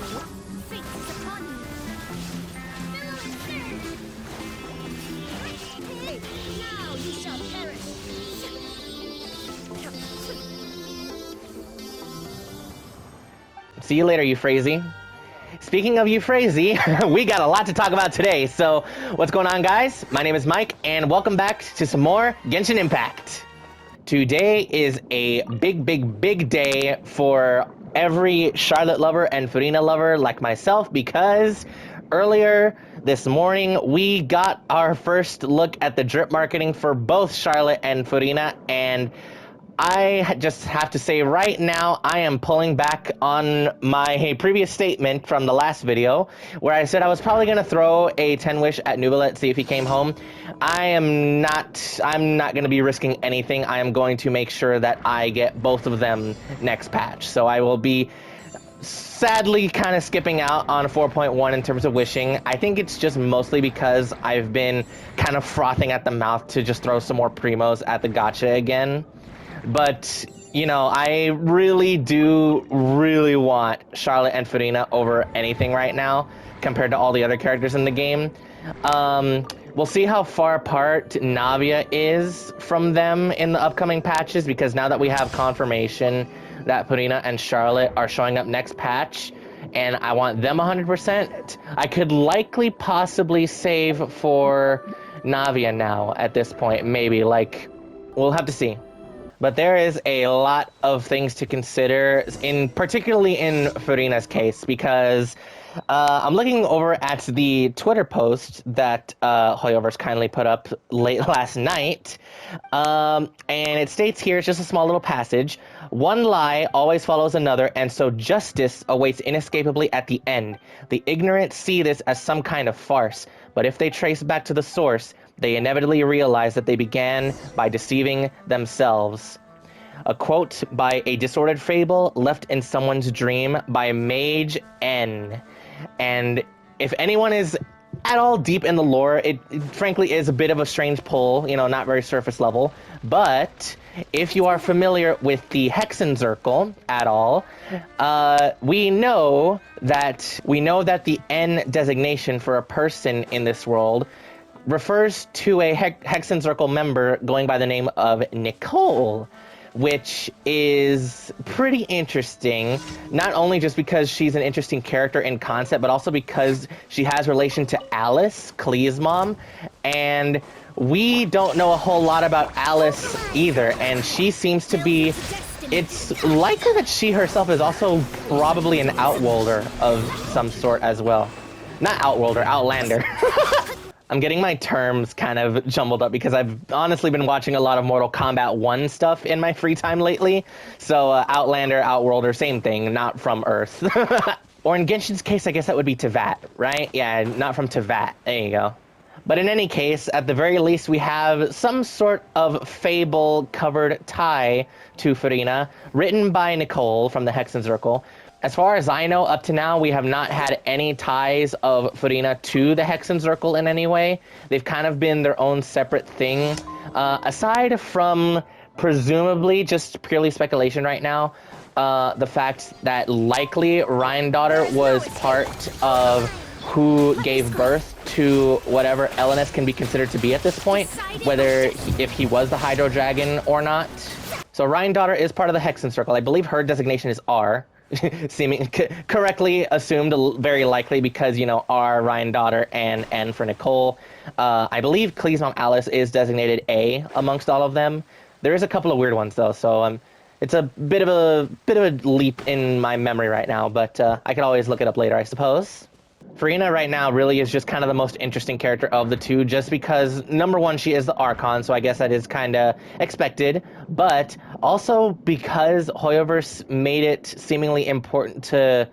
Fate is upon you. Fellow and now you shall perish. See you later, Euphrasie. Speaking of Euphrasie, we got a lot to talk about today. So, what's going on, guys? My name is Mike, and welcome back to some more Genshin Impact. Today is a big day for every Charlotte lover and Furina lover like myself, because earlier this morning we got our first look at the drip marketing for both Charlotte and Furina, and I just have to say right now, I am pulling back on my previous statement from the last video, where I said I was probably going to throw a 10 wish at Nubilet, see if he came home. I'm not going to be risking anything. I am going to make sure that I get both of them next patch. So I will be sadly kind of skipping out on 4.1 in terms of wishing. I think it's just mostly because I've been kind of frothing at the mouth to just throw some more primos at the gacha again. But, you know, I really want Charlotte and Farina over anything right now, compared to all the other characters in the game. We'll see how far apart Navia is from them in the upcoming patches, because now that we have confirmation that Farina and Charlotte are showing up next patch, and I want them 100%, I could likely possibly save for Navia now at this point, maybe. Like, we'll have to see. But there is a lot of things to consider, particularly in Furina's case, because I'm looking over at the Twitter post that Hoyoverse kindly put up late last night, and it states here, it's just a small little passage: one lie always follows another, and so justice awaits inescapably at the end. The ignorant see this as some kind of farce, but if they trace back to the source, they inevitably realize that they began by deceiving themselves. A quote by A Disordered Fable Left in Someone's Dream by Mage N. And if anyone is at all deep in the lore, it frankly is a bit of a strange pull, you know, not very surface level. But if you are familiar with the Hexen circle at all, we know that the N designation for a person in this world refers to a Hexen Circle member going by the name of Nicole, which is pretty interesting, not only just because she's an interesting character in concept, but also because she has relation to Alice, Klee's mom, and we don't know a whole lot about Alice either, and she seems to be... It's likely that she herself is also probably an Outworlder of some sort as well. Not Outworlder, Outlander. I'm getting my terms kind of jumbled up because I've honestly been watching a lot of Mortal Kombat 1 stuff in my free time lately. So Outlander, Outworlder, same thing, not from Earth. Or in Genshin's case, I guess that would be Teyvat, right? Yeah, not from Teyvat. There you go. But in any case, at the very least, we have some sort of fable-covered tie to Furina, written by Nicole from the Hexen Circle. As far as I know, up to now, we have not had any ties of Furina to the Hexen Circle in any way. They've kind of been their own separate thing. Aside from, presumably, just purely speculation right now, the fact that likely Ryan's was part of who gave birth to whatever LNS can be considered to be at this point, whether if he was the Hydro Dragon or not. So Ryan's is part of the Hexen Circle. I believe her designation is R. Seeming correctly assumed, very likely, because, you know, R, Ryan's and N for Nicole. I believe Klee's mom Alice is designated A amongst all of them. There is a couple of weird ones though, so it's a bit of a leap in my memory right now, but I could always look it up later, I suppose. Furina right now really is just kind of the most interesting character of the two, just because, number one, she is the Archon, so I guess that is kind of expected, but also because Hoyoverse made it seemingly important to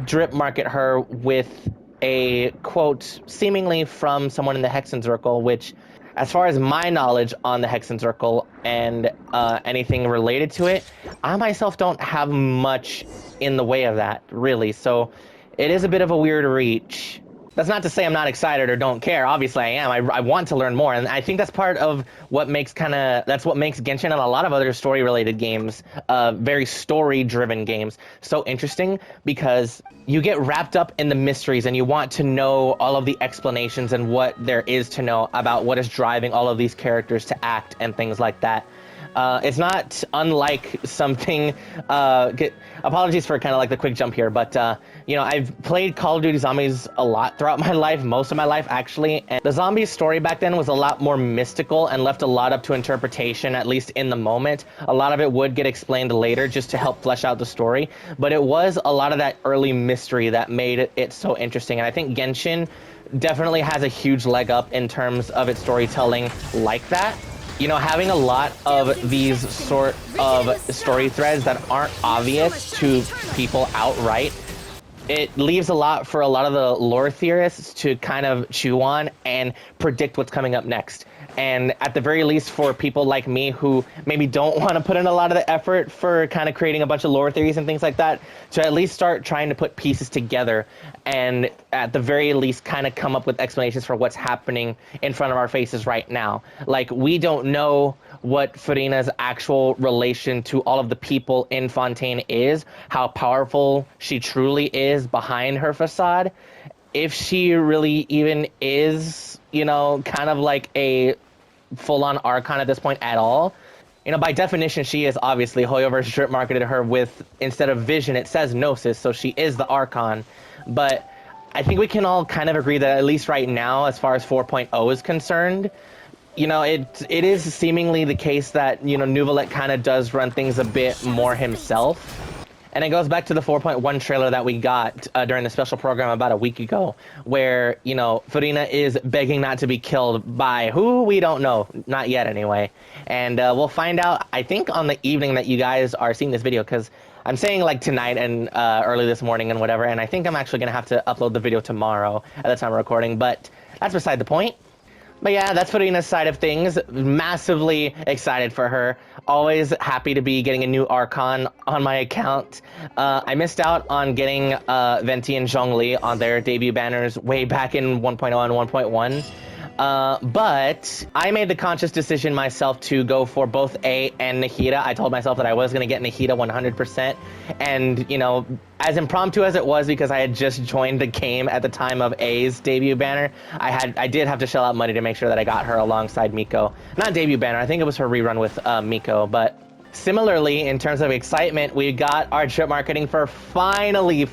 drip market her with a quote seemingly from someone in the Hexen Circle, which, as far as my knowledge on the Hexen Circle and anything related to it, I myself don't have much in the way of that, really, so it is a bit of a weird reach. That's not to say I'm not excited or don't care. Obviously, I am. I want to learn more, and I think that's part of what makes that's what makes Genshin and a lot of other story-related games, very story-driven games, so interesting, because you get wrapped up in the mysteries and you want to know all of the explanations and what there is to know about what is driving all of these characters to act and things like that. It's not unlike something. Apologies for kind of like the quick jump here, but you know, I've played Call of Duty Zombies a lot throughout my life, most of my life actually, and the zombies story back then was a lot more mystical and left a lot up to interpretation, at least in the moment. A lot of it would get explained later just to help flesh out the story, but it was a lot of that early mystery that made it so interesting, and I think Genshin definitely has a huge leg up in terms of its storytelling like that. You know, having a lot of these sort of story threads that aren't obvious to people outright, it leaves a lot for a lot of the lore theorists to kind of chew on and predict what's coming up next. And at the very least, for people like me who maybe don't want to put in a lot of the effort for kind of creating a bunch of lore theories and things like that, to at least start trying to put pieces together and at the very least kind of come up with explanations for what's happening in front of our faces right now. Like, we don't know what Furina's actual relation to all of the people in Fontaine is, how powerful she truly is behind her facade, if she really even is, you know, kind of like a full-on Archon at this point at all. You know, by definition, she is obviously. Hoyoverse strip marketed her with, instead of vision, it says Gnosis, so she is the Archon. But I think we can all kind of agree that at least right now, as far as 4.0 is concerned, you know, it is seemingly the case that, you know, Nuvalet kind of does run things a bit more himself. And it goes back to the 4.1 trailer that we got during the special program about a week ago, where, you know, Furina is begging not to be killed by who? We don't know. Not yet, anyway. And we'll find out, I think, on the evening that you guys are seeing this video, because I'm saying, like, tonight and early this morning and whatever, and I think I'm actually going to have to upload the video tomorrow at the time of recording, but that's beside the point. But yeah, that's Furina's side of things. Massively excited for her. Always happy to be getting a new Archon on my account. I missed out on getting Venti and Zhongli on their debut banners way back in 1.0 and 1.1. But I made the conscious decision myself to go for both A and Nahida. I told myself that I was going to get Nahida 100%. And, you know, as impromptu as it was, because I had just joined the game at the time of A's debut banner, I did have to shell out money to make sure that I got her alongside Miko. Not debut banner, I think it was her rerun with Miko, but similarly, in terms of excitement, we got our trip marketing for finally,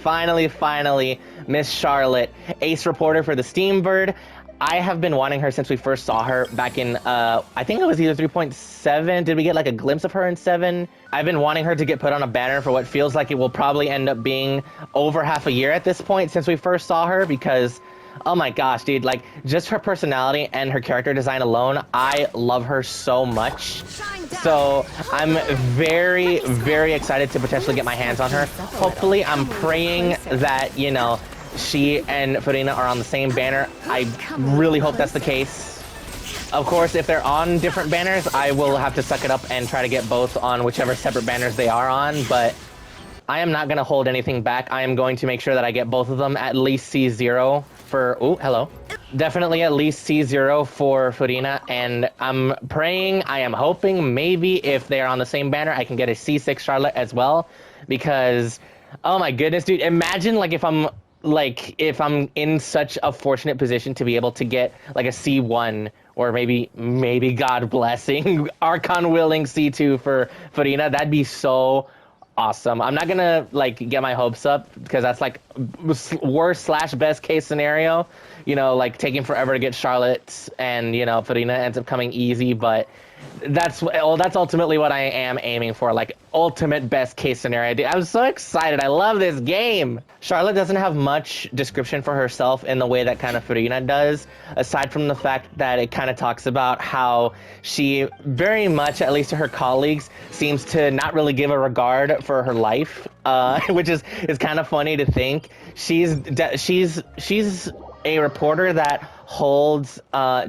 Miss Charlotte, ace reporter for the Steambird. I have been wanting her since we first saw her back in, I think it was either 3.7. Did we get like a glimpse of her in 7? I've been wanting her to get put on a banner for what feels like it will probably end up being over half a year at this point since we first saw her, because, oh my gosh, dude, like, just her personality and her character design alone, I love her so much. So I'm very, very excited to potentially get my hands on her. Hopefully, I'm praying that, you know, she and Farina are on the same banner. I really hope that's the case. Of course, if they're on different banners, I will have to suck it up and try to get both on whichever separate banners they are on, but I am not going to hold anything back. I am going to make sure that I get both of them at least C0 for... Oh, hello. Definitely at least C0 for Furina, and I'm praying, I am hoping, maybe if they're on the same banner, I can get a C6 Charlotte as well, because, oh my goodness, dude, imagine, like, if I'm in such a fortunate position to be able to get like a C1 or maybe God blessing, Archon willing C2 for Farina, that'd be so awesome. I'm not gonna like get my hopes up because that's like worst / best case scenario, you know, like taking forever to get Charlotte and, you know, Farina ends up coming easy, but that's ultimately what I am aiming for, like ultimate best case scenario. Dude, I'm so excited. I love this game. Charlotte doesn't have much description for herself in the way that kind of Farina does, aside from the fact that it kind of talks about how she very much, at least to her colleagues, seems to not really give a regard for her life, which is kind of funny to think. She's a reporter that holds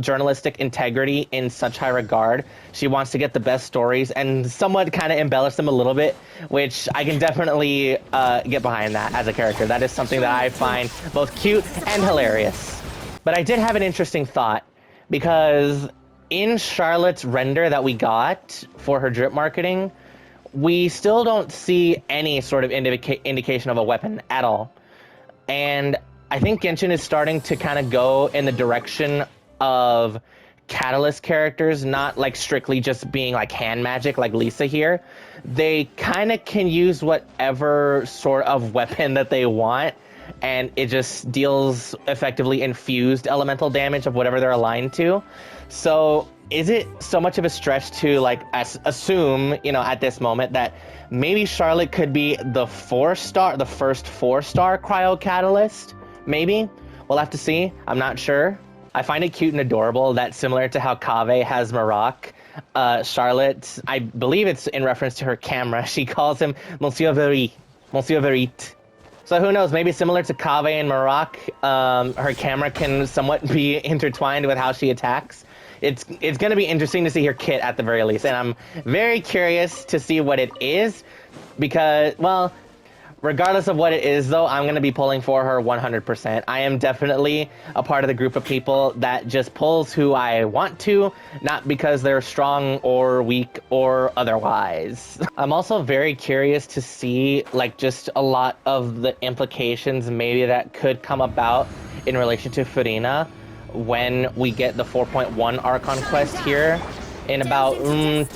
journalistic integrity in such high regard. She wants to get the best stories and somewhat kind of embellish them a little bit, which I can definitely get behind that as a character. That is something that I find both cute and hilarious. But I did have an interesting thought, because in Charlotte's render that we got for her drip marketing, we still don't see any sort of indication of a weapon at all. And I think Genshin is starting to kind of go in the direction of catalyst characters, not like strictly just being like hand magic like Lisa here. They kind of can use whatever sort of weapon that they want, and it just deals effectively infused elemental damage of whatever they're aligned to. So is it so much of a stretch to like assume, you know, at this moment that maybe Charlotte could be the first 4-star cryo catalyst? Maybe. We'll have to see. I'm not sure. I find it cute and adorable that, similar to how Kaveh has Maroc, Charlotte, I believe it's in reference to her camera, she calls him Monsieur Verit. Monsieur Verit. So who knows, maybe similar to Kaveh and Maroc, her camera can somewhat be intertwined with how she attacks. It's going to be interesting to see her kit at the very least, and I'm very curious to see what it is, because, well, regardless of what it is, though, I'm going to be pulling for her 100%. I am definitely a part of the group of people that just pulls who I want to, not because they're strong or weak or otherwise. I'm also very curious to see, like, just a lot of the implications maybe that could come about in relation to Furina when we get the 4.1 Archon quest here in about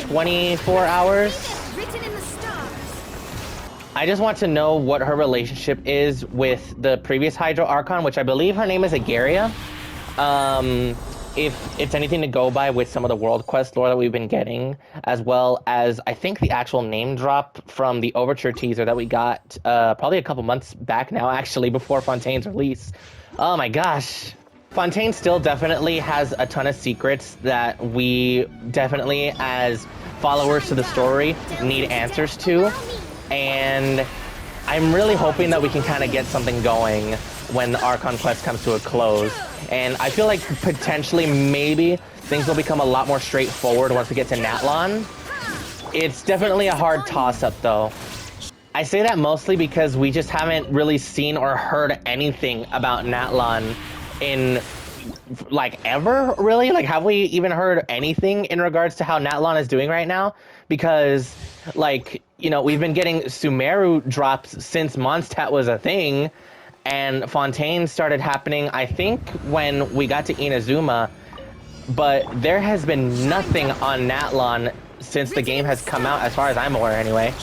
24 hours. I just want to know what her relationship is with the previous Hydro Archon, which I believe her name is Agaria. If it's anything to go by with some of the World Quest lore that we've been getting, as well as I think the actual name drop from the Overture teaser that we got probably a couple months back now, actually, before Fontaine's release. Oh my gosh. Fontaine still definitely has a ton of secrets that we definitely, as followers to the story, need answers to. And I'm really hoping that we can kind of get something going when the Archon quest comes to a close. And I feel like potentially maybe things will become a lot more straightforward once we get to Natlan. It's definitely a hard toss-up, though. I say that mostly because we just haven't really seen or heard anything about Natlan in, like, ever, really? Like, have we even heard anything in regards to how Natlan is doing right now? Because, like, you know, we've been getting Sumeru drops since Mondstadt was a thing, and Fontaine started happening, I think, when we got to Inazuma, but there has been nothing on Natlan since the game has come out, as far as I'm aware anyway.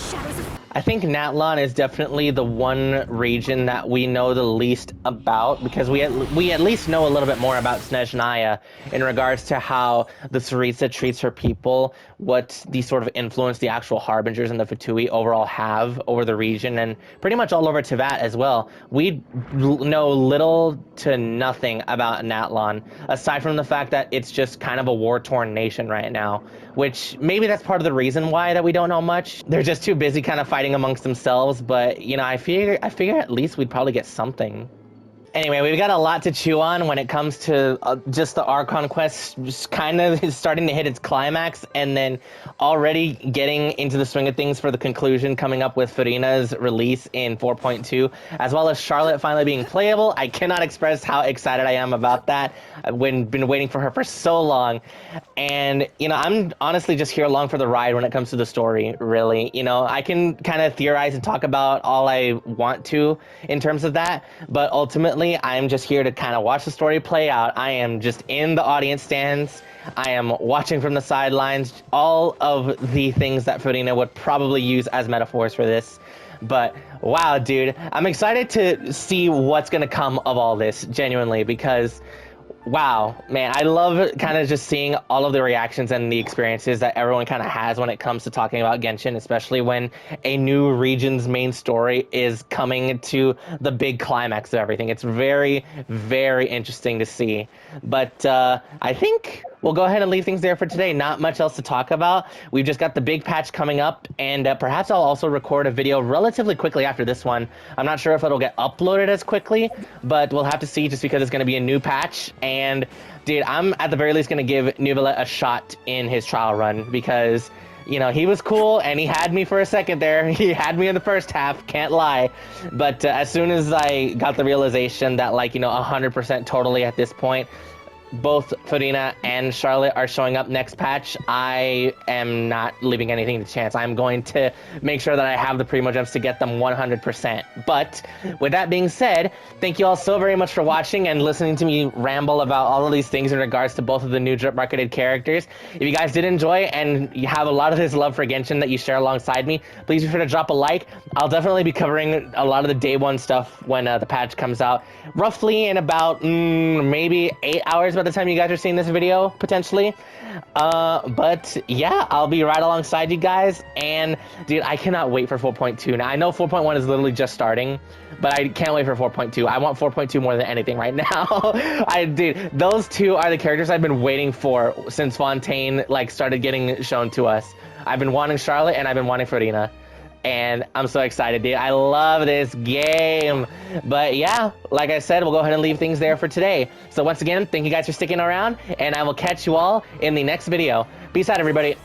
I think Natlan is definitely the one region that we know the least about, because we at least know a little bit more about Snezhnaya in regards to how the Tsaritsa treats her people, what the sort of influence the actual Harbingers and the Fatui overall have over the region, and pretty much all over Teyvat as well. We know little to nothing about Natlan, aside from the fact that it's just kind of a war-torn nation right now, which maybe that's part of the reason why that we don't know much. They're just too busy kind of fighting amongst themselves, but, you know, I figure at least we'd probably get something. Anyway, we've got a lot to chew on when it comes to just the Archon quest just kind of starting to hit its climax, and then already getting into the swing of things for the conclusion coming up with Furina's release in 4.2, as well as Charlotte finally being playable. I cannot express how excited I am about that. I've been waiting for her for so long, and, you know, I'm honestly just here along for the ride when it comes to the story, really. You know, I can kind of theorize and talk about all I want to in terms of that, but ultimately, I'm just here to kind of watch the story play out. I am just in the audience stands. I am watching from the sidelines. All of the things that Farina would probably use as metaphors for this. But wow, dude, I'm excited to see what's going to come of all this, genuinely, because wow, man, I love kind of just seeing all of the reactions and the experiences that everyone kind of has when it comes to talking about Genshin, especially when a new region's main story is coming to the big climax of everything. It's very, very interesting to see. But I think we'll go ahead and leave things there for today. Not much else to talk about. We've just got the big patch coming up, and perhaps I'll also record a video relatively quickly after this one. I'm not sure if it'll get uploaded as quickly, but we'll have to see, just because it's going to be a new patch. And dude, I'm at the very least going to give Nuvela a shot in his trial run, because you know, he was cool, and he had me for a second there. He had me in the first half, can't lie. But as soon as I got the realization that, like, you know, 100% totally at this point, both Furina and Charlotte are showing up next patch, I am not leaving anything to chance. I'm going to make sure that I have the Primo Gems to get them 100%. But with that being said, thank you all so very much for watching and listening to me ramble about all of these things in regards to both of the new drip marketed characters. If you guys did enjoy and you have a lot of this love for Genshin that you share alongside me, please be sure to drop a like. I'll definitely be covering a lot of the day one stuff when the patch comes out, roughly in about maybe 8 hours by the time you guys are seeing this video, potentially. But yeah, I'll be right alongside you guys, and dude, I cannot wait for 4.2. Now I know 4.1 is literally just starting, but I can't wait for 4.2. I want 4.2 more than anything right now. Dude, those two are the characters I've been waiting for since Fontaine like started getting shown to us. I've been wanting Charlotte, and I've been wanting Farina. And I'm so excited, dude. I love this game. But yeah, like I said, we'll go ahead and leave things there for today. So once again, thank you guys for sticking around, and I will catch you all in the next video. Peace out, everybody.